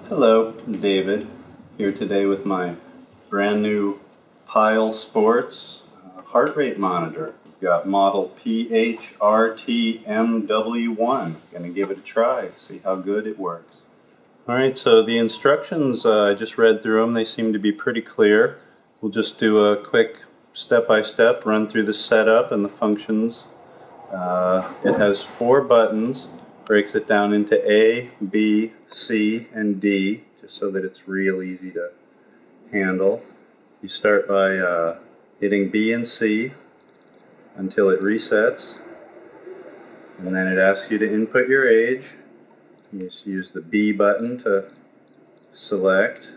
Hello, David, here today with my brand new PYLE Sports heart rate monitor. We've got model PHRM1. Gonna give it a try, see how good it works. Alright, so the instructions, I just read through them. They seem to be pretty clear. We'll just do a quick step-by-step run through the setup and the functions. It has 4 buttons. Breaks it down into A, B, C, and D, just so that it's real easy to handle. You start by hitting B and C until it resets, and then it asks you to input your age. You just use the B button to select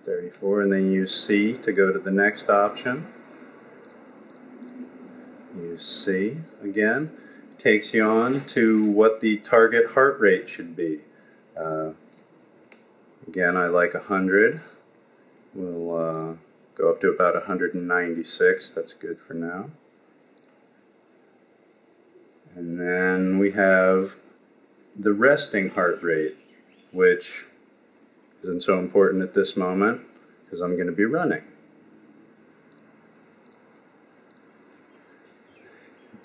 34, and then use C to go to the next option. Use C again. Takes you on to what the target heart rate should be. Again, I like 100. We'll go up to about 196. That's good for now. And then we have the resting heart rate, which isn't so important at this moment because I'm going to be running.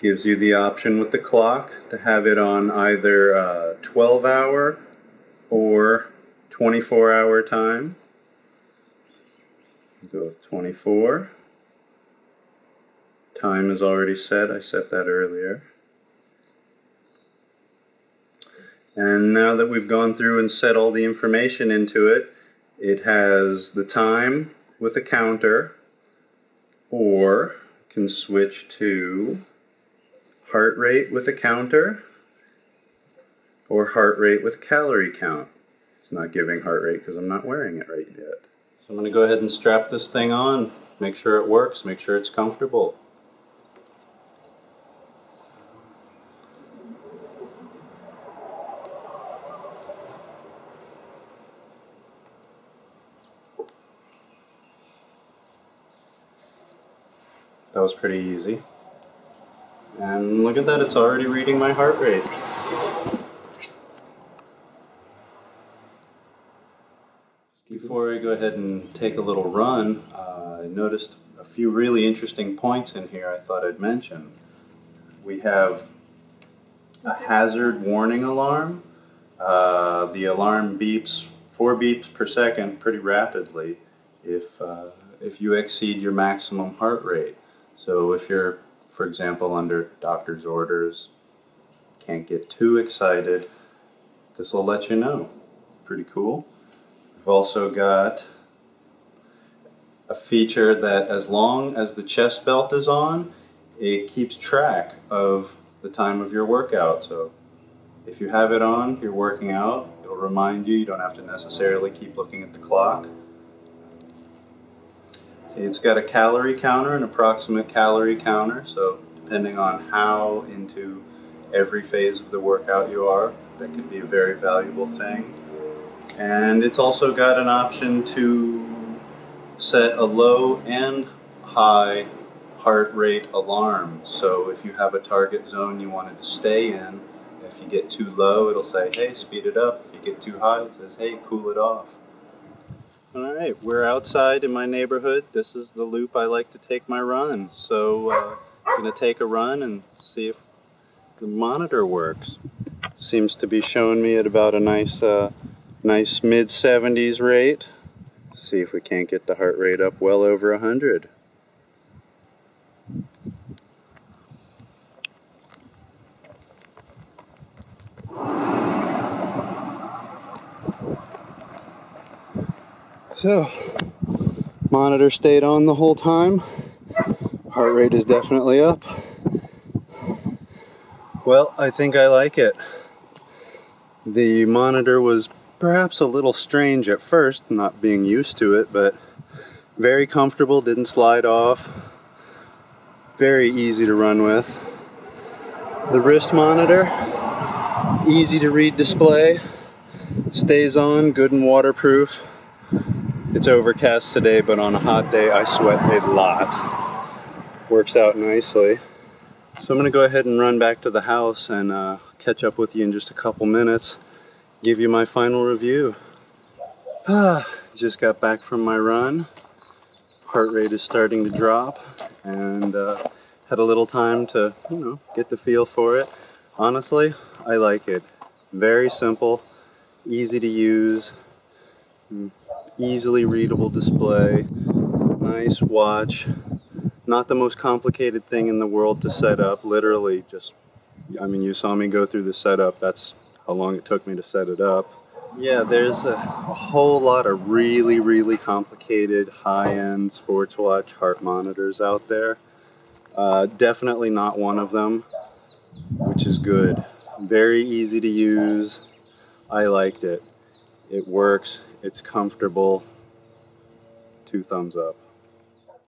Gives you the option with the clock to have it on either 12-hour or 24-hour time. Go with 24. Time is already set. I set that earlier. And now that we've gone through and set all the information into it, it has the time with a counter, or can switch to heart rate with a counter, or heart rate with calorie count. It's not giving heart rate because I'm not wearing it right yet. So I'm going to go ahead and strap this thing on, make sure it works, make sure it's comfortable. That was pretty easy. And look at that, it's already reading my heart rate. Before I go ahead and take a little run, I noticed a few really interesting points in here I thought I'd mention. We have a hazard warning alarm. The alarm beeps 4 beeps per second pretty rapidly if you exceed your maximum heart rate. So if you're, for example, under doctor's orders, can't get too excited, this will let you know. Pretty cool. We've also got a feature that as long as the chest belt is on, it keeps track of the time of your workout. So if you have it on, you're working out, it'll remind you. You don't have to necessarily keep looking at the clock. See, it's got a calorie counter, an approximate calorie counter, so depending on how into every phase of the workout you are, that could be a very valuable thing. And it's also got an option to set a low and high heart rate alarm. So if you have a target zone you wanted to stay in, if you get too low, it'll say, hey, speed it up. If you get too high, it says, hey, cool it off. Alright, we're outside in my neighborhood. This is the loop I like to take my run. So I'm going to take a run and see if the monitor works. It seems to be showing me at about a nice mid-70s rate. See if we can't get the heart rate up well over 100. So, monitor stayed on the whole time. Heart rate is definitely up. Well, I think I like it. The monitor was perhaps a little strange at first, not being used to it, but very comfortable, didn't slide off. Very easy to run with. The wrist monitor, easy to read display, stays on, good and waterproof. It's overcast today, but on a hot day I sweat a lot. Works out nicely. So I'm going to go ahead and run back to the house and catch up with you in just a couple minutes, give you my final review. Just got back from my run. Heart rate is starting to drop, and had a little time to, get the feel for it. Honestly, I like it. Very simple, easy to use, easily readable display, nice watch. Not the most complicated thing in the world to set up. Literally just, you saw me go through the setup. That's how long it took me to set it up. Yeah, there's a whole lot of really, really complicated high-end sports watch heart monitors out there. Definitely not one of them, which is good. Very easy to use. I liked it. It works. It's comfortable. 2 thumbs up.